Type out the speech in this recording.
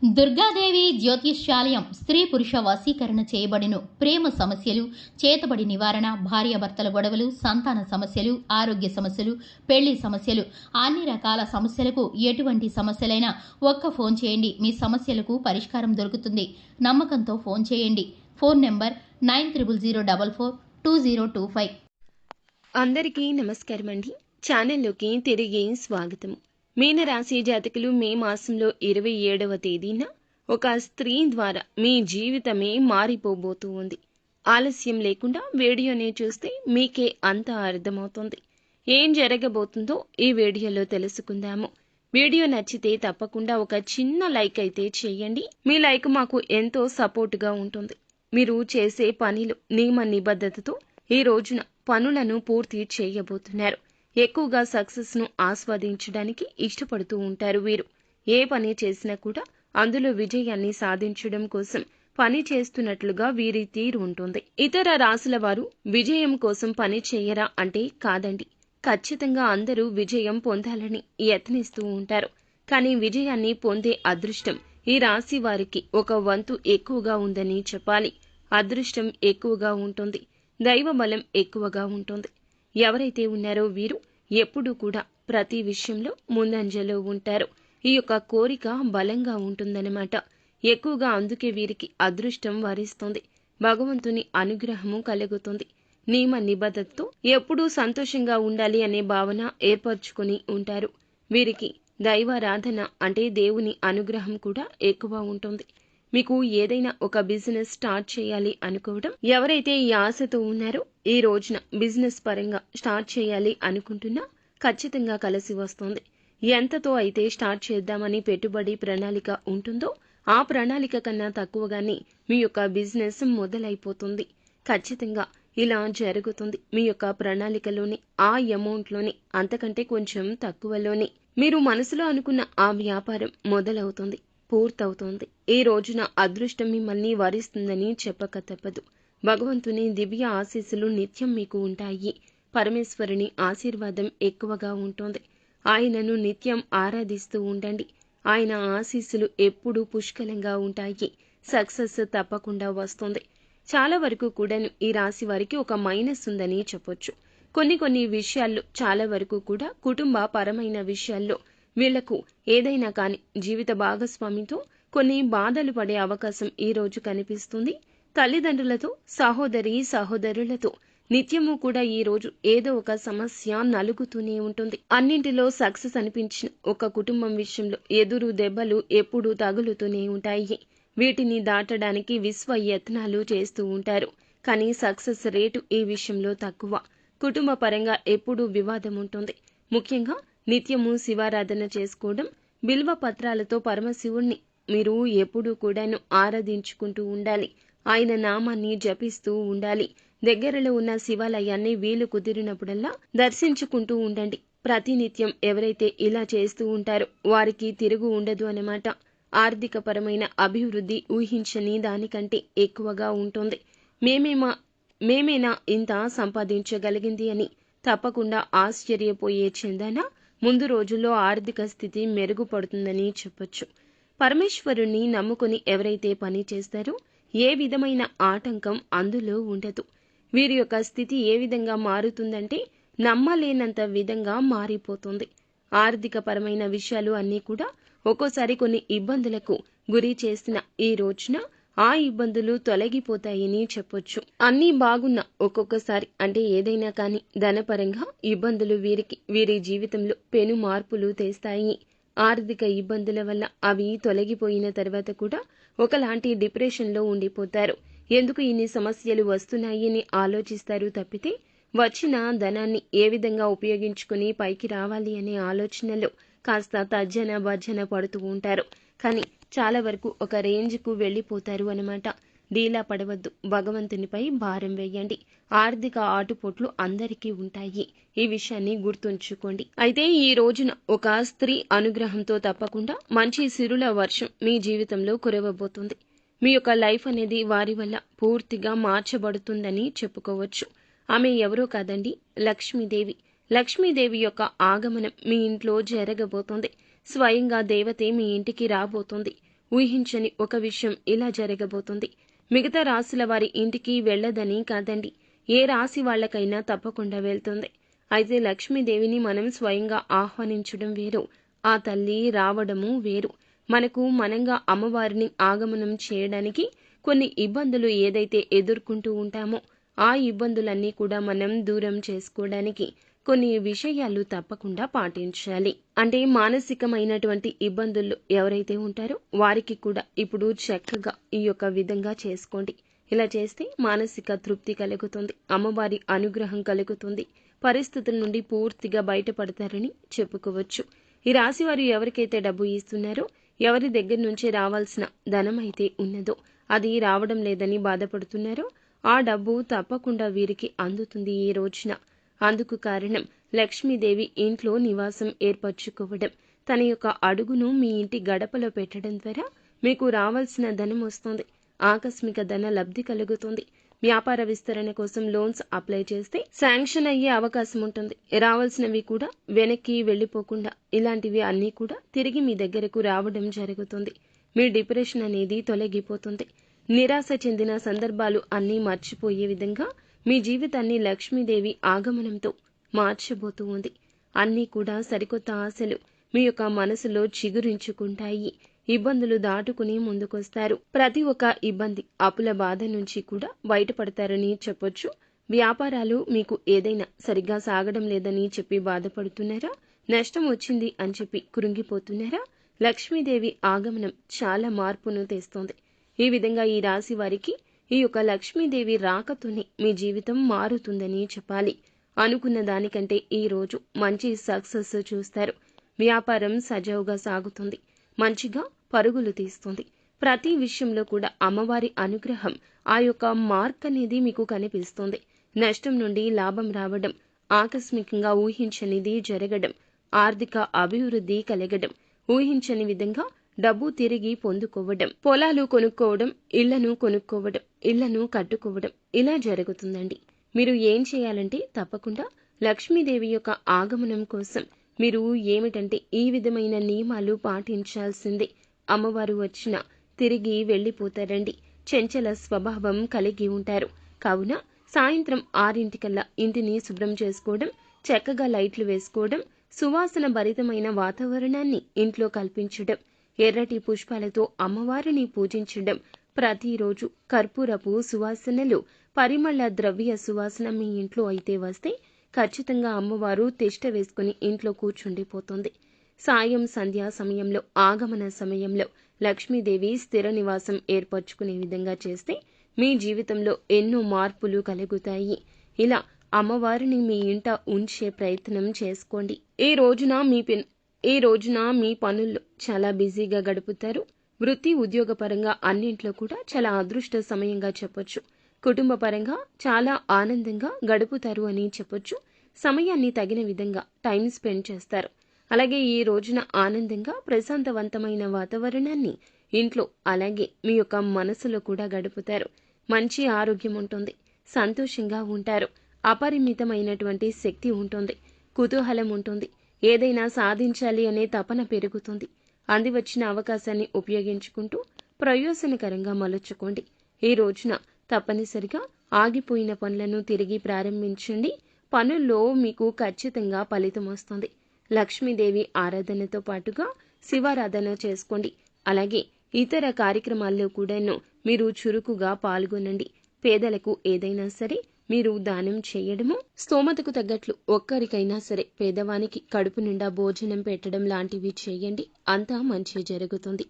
దుర్గాదేవి జ్యోతిష్యాలయం స్త్రీ పురుష వశీకరణ చేయబడిను. ప్రేమ సమస్యలు, చేతబడి నివారణ, భార్యాభర్తల గొడవలు, సంతాన సమస్యలు, ఆరోగ్య సమస్యలు, పెళ్లి సమస్యలు, అన్ని రకాల సమస్యలకు ఎటువంటి సమస్యలైనా ఒక్క ఫోన్ చేయండి. మీ సమస్యలకు పరిష్కారం దొరుకుతుంది. నమ్మకంతో ఫోన్ చేయండి. Phone number 9000442025. అందరికీ నమస్కారం అండి. ఛానల్లోకి తిరిగి స్వాగతం. మీనరాశి జాతకులు మే మాసంలో 27వ తేదీన ఒక స్త్రీ ద్వారా మీ జీవితమే మారిపోబోతూ ఉంది. ఆలస్యం లేకుండా వీడియోని చూస్తే మీకే అంతా అర్థమవుతుంది. ఏం జరగబోతుందో ఈ వీడియోలో తెలుసుకుందాము. వీడియో నచ్చితే తప్పకుండా ఒక చిన్న లైక్ అయితే చేయండి. మీ లైక్ మాకు ఎంతో సపోర్టుగా ఉంటుంది. మీరు చేసే పనిలో నియమ నిబద్ధతతో ఈ రోజున పనులను పూర్తి చేయబోతున్నారు. ఎక్కువగా సక్సెస్ ను ఆస్వాదించడానికి ఇష్టపడుతూ ఉంటారు వీరు. ఏ పని చేసినా కూడా అందులో విజయాన్ని సాధించడం కోసం పని చేస్తున్నట్లుగా వీరి తీరు ఉంటుంది. ఇతర రాశుల వారు విజయం కోసం పని చేయరా అంటే కాదండి. ఖచ్చితంగా అందరూ విజయం పొందాలని యత్నిస్తూ ఉంటారు. కానీ విజయాన్ని పొందే అదృష్టం ఈ రాశి వారికి ఒక వంతు ఎక్కువగా ఉందని చెప్పాలి. అదృష్టం ఎక్కువగా ఉంటుంది. దైవ బలం ఎక్కువగా ఉంటుంది. ఎవరైతే ఉన్నారో వీరు ఎప్పుడూ కూడా ప్రతి విషయంలో ముందంజలో ఉంటారు. ఈ యొక్క కోరిక బలంగా ఉంటుందన్నమాట. ఎక్కువగా అందుకే వీరికి అదృష్టం వరిస్తుంది. భగవంతుని అనుగ్రహము కలుగుతుంది. నియమ నిబద్ధతతో ఎప్పుడూ సంతోషంగా ఉండాలి అనే భావన ఏర్పరచుకొని ఉంటారు. వీరికి దైవారాధన అంటే దేవుని అనుగ్రహం కూడా ఎక్కువ ఉంటుంది. మీకు ఏదైనా ఒక బిజినెస్ స్టార్ట్ చేయాలి అనుకోవడం, ఎవరైతే ఈ ఆశతో ఉన్నారో ఈ రోజున బిజినెస్ పరంగా స్టార్ట్ చేయాలి అనుకుంటున్నా ఖచ్చితంగా కలిసి వస్తుంది. ఎంతతో అయితే స్టార్ట్ చేద్దామని పెట్టుబడి ప్రణాళిక ఉంటుందో ఆ ప్రణాళిక కన్నా తక్కువగానే మీ యొక్క బిజినెస్ మొదలైపోతుంది. ఖచ్చితంగా ఇలా జరుగుతుంది. మీ యొక్క ప్రణాళికలోని ఆ అమౌంట్లోని అంతకంటే కొంచెం తక్కువలోని మీరు మనసులో అనుకున్న ఆ వ్యాపారం మొదలవుతుంది, పూర్తవుతోంది. ఈ రోజున అదృష్టం మిమ్మల్ని వరిస్తుందని చెప్పక తప్పదు. భగవంతుని దివ్య ఆశీస్సులు నిత్యం మీకు ఉంటాయి. పరమేశ్వరుని ఆశీర్వాదం ఎక్కువగా ఉంటుంది. ఆయనను నిత్యం ఆరాధిస్తూ ఉండండి. ఆయన ఆశీస్సులు ఎప్పుడూ పుష్కలంగా ఉంటాయి. సక్సెస్ తప్పకుండా వస్తుంది. చాలా వరకు కూడా ఈ రాశి వారికి ఒక మైనస్ ఉందని చెప్పొచ్చు. కొన్ని విషయాల్లో చాలా వరకు కూడా కుటుంబ పరమైన విషయాల్లో వీళ్లకు ఏదైనా కానీ జీవిత భాగస్వామితో కొన్ని బాధలు పడే అవకాశం ఈ రోజు కనిపిస్తుంది. తల్లిదండ్రులతో, సహోదరులతో నిత్యము కూడా ఈ రోజు ఏదో ఒక సమస్య నలుగుతూనే ఉంటుంది. అన్నింటిలో సక్సెస్ అనిపించిన ఒక కుటుంబం విషయంలో ఎదురు దెబ్బలు ఎప్పుడూ తగులుతూనే ఉంటాయి. వీటిని దాటడానికి విశ్వ యత్నాలు చేస్తూ ఉంటారు. కానీ సక్సెస్ రేటు ఈ విషయంలో తక్కువ. కుటుంబ పరంగా ఎప్పుడూ వివాదం ఉంటుంది. ముఖ్యంగా నిత్యము శివారాధన చేసుకోవడం, బిల్వ పత్రాలతో పరమశివుణ్ణి మీరు ఎప్పుడూ కూడాను ఆరాధించుకుంటూ ఉండాలి. ఆయన నామాన్ని జపిస్తూ ఉండాలి. దగ్గరలో ఉన్న శివాలయాన్ని వీలు కుదిరినప్పుడల్లా దర్శించుకుంటూ ఉండండి. ప్రతినిత్యం ఎవరైతే ఇలా చేస్తూ ఉంటారో వారికి తిరుగు ఉండదు అన్నమాట. ఆర్థిక పరమైన అభివృద్ధి ఊహించని దానికంటే ఎక్కువగా ఉంటుంది. మేమేనా ఇంత సంపాదించగలిగింది అని తప్పకుండా ఆశ్చర్యపోయే చందన ముందు రోజుల్లో ఆర్థిక స్థితి మెరుగుపడుతుందని చెప్పొచ్చు. పరమేశ్వరుణ్ణి నమ్ముకుని ఎవరైతే పని చేస్తారో ఏ విధమైన ఆటంకం అందులో ఉండదు. వీరి యొక్క స్థితి ఏ విధంగా మారుతుందంటే నమ్మలేనంత విధంగా మారిపోతుంది. ఆర్థిక పరమైన విషయాలు అన్నీ కూడా ఒక్కోసారి కొన్ని ఇబ్బందులకు గురి చేసిన ఈ రోజున ఆ ఇబ్బందులు తొలగిపోతాయని చెప్పొచ్చు. అన్నీ బాగున్న ఒక్కొక్కసారి అంటే ఏదైనా కానీ ధనపరంగా ఇబ్బందులు వీరి జీవితంలో పెను మార్పులు తెస్తాయి. ఆర్థిక ఇబ్బందుల వల్ల అవి తొలగిపోయిన తర్వాత కూడా ఒకలాంటి డిప్రెషన్లో ఉండిపోతారు. ఎందుకు ఇన్ని సమస్యలు వస్తున్నాయి అని ఆలోచిస్తారు తప్పితే వచ్చిన ధనాన్ని ఏ విధంగా ఉపయోగించుకుని పైకి రావాలి అనే ఆలోచనలో కాస్త తర్జన భర్జన పడుతూ ఉంటారు. కానీ చాలా వరకు ఒక రేంజ్కు వెళ్ళిపోతారు అన్నమాట. డీలా పడవద్దు. భగవంతునిపై భారం వేయండి. ఆర్థిక ఆటుపోట్లు అందరికీ ఉంటాయి. ఈ విషయాన్ని గుర్తుంచుకోండి. అయితే ఈ రోజున ఒక స్త్రీ అనుగ్రహంతో తప్పకుండా మంచి సిరుల వర్షం మీ జీవితంలో కురవబోతుంది. మీ యొక్క లైఫ్ అనేది వారి వల్ల పూర్తిగా మార్చబడుతుందని చెప్పుకోవచ్చు. ఆమె ఎవరో కాదండి, లక్ష్మీదేవి. లక్ష్మీదేవి యొక్క ఆగమనం మీ ఇంట్లో జరగబోతోంది. స్వయంగా దేవతే మీ ఇంటికి రాబోతోంది. ఊహించని ఒక విషయం ఇలా జరగబోతుంది. మిగతా రాశుల వారి ఇంటికి వెళ్ళదని కాదండి, ఏ రాశి వాళ్లకైనా తప్పకుండా వెళ్తుంది. అయితే లక్ష్మీదేవిని మనం స్వయంగా ఆహ్వానించడం వేరు, ఆ తల్లి రావడము వేరు. మనకు మనంగా అమ్మవారిని ఆగమనం చేయడానికి కొన్ని ఇబ్బందులు ఏదైతే ఎదుర్కొంటూ ఉంటామో ఆ ఇబ్బందులన్నీ కూడా మనం దూరం చేసుకోవడానికి కొన్ని విషయాలు తప్పకుండా పాటించాలి. అంటే మానసికమైనటువంటి ఇబ్బందులు ఎవరైతే ఉంటారో వారికి కూడా ఇప్పుడు చక్కగా ఈ యొక్క విధంగా చేసుకోండి. ఇలా చేస్తే మానసిక తృప్తి కలుగుతుంది, అమ్మవారి అనుగ్రహం కలుగుతుంది, పరిస్థితుల నుండి పూర్తిగా బయటపడతారని చెప్పుకోవచ్చు. ఈ రాశి వారు ఎవరికైతే డబ్బు ఇస్తున్నారో, ఎవరి దగ్గర నుంచి రావాల్సిన ధనం అయితే ఉన్నదో అది రావడం లేదని బాధపడుతున్నారో ఆ డబ్బు తప్పకుండా వీరికి అందుతుంది ఈ రోజున. అందుకు కారణం లక్ష్మీదేవి ఇంట్లో నివాసం ఏర్పరచుకోవడం. తన యొక్క అడుగును మీ ఇంటి గడపలో పెట్టడం ద్వారా మీకు రావాల్సిన ధనం వస్తుంది, ఆకస్మిక ధన లబ్ధి కలుగుతుంది. వ్యాపార విస్తరణ కోసం లోన్స్ అప్లై చేస్తే శాంక్షన్ అయ్యే అవకాశం ఉంటుంది. రావాల్సినవి కూడా వెనక్కి వెళ్లిపోకుండా ఇలాంటివి అన్నీ కూడా తిరిగి మీ దగ్గరకు రావడం జరుగుతుంది. మీ డిప్రెషన్ అనేది తొలగిపోతుంది. నిరాశ చెందిన సందర్భాలు అన్నీ మర్చిపోయే విధంగా మీ జీవితాన్ని లక్ష్మీదేవి ఆగమనంతో మార్చబోతూ ఉంది. అన్నీ కూడా సరికొత్త ఆశలు మీ యొక్క మనసులో చిగురించుకుంటాయి. ఇబ్బందులు దాటుకుని ముందుకొస్తారు. ప్రతి ఒక్క ఇబ్బంది, అప్పుల బాధ నుంచి కూడా బయటపడతారని చెప్పొచ్చు. వ్యాపారాలు మీకు ఏదైనా సరిగ్గా సాగడం లేదని చెప్పి బాధపడుతున్నారా? నష్టం వచ్చింది అని చెప్పి కృంగిపోతున్నారా? లక్ష్మీదేవి ఆగమనం చాలా మార్పును తెస్తోంది. ఈ విధంగా ఈ రాశి వారికి ఈ యొక్క లక్ష్మీదేవి రాకతోనే మీ జీవితం మారుతుందని చెప్పాలి. అనుకున్న దానికంటే ఈ రోజు మంచి సక్సెస్ చూస్తారు. వ్యాపారం సజావుగా సాగుతుంది, మంచిగా పరుగులు తీస్తుంది. ప్రతి విషయంలో కూడా అమ్మవారి అనుగ్రహం, ఆ యొక్క మార్క్ అనేది మీకు కనిపిస్తుంది. నష్టం నుండి లాభం రావడం, ఆకస్మికంగా ఊహించనిది జరగడం, ఆర్థిక అభివృద్ధి కలగడం, ఊహించని విధంగా డబ్బు తిరిగి పొందుకోవడం, పొలాలు కొనుక్కోవడం, ఇళ్లను కొనుక్కోవడం, ఇళ్లను కట్టుకోవడం ఇలా జరుగుతుందండి. మీరు ఏం చేయాలంటే తప్పకుండా లక్ష్మీదేవి యొక్క ఆగమనం కోసం మీరు ఏమిటంటే ఈ విధమైన నియమాలు పాటించాల్సిందే. అమ్మవారు వచ్చినా తిరిగి వెళ్లిపోతారండి. చంచల స్వభావం కలిగి ఉంటారు. కావున సాయంత్రం 6 ఇంటిని శుభ్రం చేసుకోవడం, చక్కగా లైట్లు వేసుకోవడం, సువాసన భరితమైన వాతావరణాన్ని ఇంట్లో కల్పించడం, ఎర్రటి పుష్పాలతో అమ్మవారిని పూజించడం, ప్రతిరోజు కర్పూరపు సువాసనలు, పరిమళ ద్రవ్య సువాసన మీ ఇంట్లో అయితే వస్తే ఖచ్చితంగా అమ్మవారు తిష్ట వేసుకుని ఇంట్లో కూర్చుండిపోతుంది. సాయం సంధ్యా సమయంలో, ఆగమన సమయంలో లక్ష్మీదేవి స్థిర నివాసం ఏర్పరచుకునే విధంగా చేస్తే మీ జీవితంలో ఎన్నో మార్పులు కలుగుతాయి. ఇలా అమ్మవారిని మీ ఇంట ఉంచే ప్రయత్నం చేసుకోండి. ఈ రోజున మీ పనుల్లో చాలా బిజీగా గడుపుతారు. వృత్తి ఉద్యోగ పరంగా అన్నింట్లో కూడా చాలా అదృష్ట సమయంగా చెప్పొచ్చు. కుటుంబ పరంగా చాలా ఆనందంగా గడుపుతారు అని చెప్పొచ్చు. సమయాన్ని తగిన విధంగా టైం స్పెండ్ చేస్తారు. అలాగే ఈ రోజున ఆనందంగా ప్రశాంతవంతమైన వాతావరణాన్ని ఇంట్లో అలాగే మీ యొక్క మనసులో కూడా గడుపుతారు. మంచి ఆరోగ్యం ఉంటుంది, సంతోషంగా ఉంటారు, అపరిమితమైనటువంటి శక్తి ఉంటుంది, కుతూహలం ఉంటుంది, ఏదైనా సాధించాలి అనే తపన పెరుగుతుంది. అందివచ్చిన అవకాశాన్ని ఉపయోగించుకుంటూ ప్రయోజనకరంగా మలుచుకోండి. ఈ రోజున తప్పనిసరిగా ఆగిపోయిన పనులను తిరిగి ప్రారంభించండి. పనుల్లో మీకు ఖచ్చితంగా ఫలితం వస్తుంది. లక్ష్మీదేవి ఆరాధనతో పాటుగా శివారాధన చేసుకోండి. అలాగే ఇతర కార్యక్రమాల్లో కూడాను మీరు చురుకుగా పాల్గొనండి. పేదలకు ఏదైనా సరే మీరు దానం చేయడము, స్తోమతకు తగ్గట్లు ఒక్కరికైనా సరే పేదవానికి కడుపు నిండా భోజనం పెట్టడం లాంటివి చేయండి. అంతా మంచి జరుగుతుంది.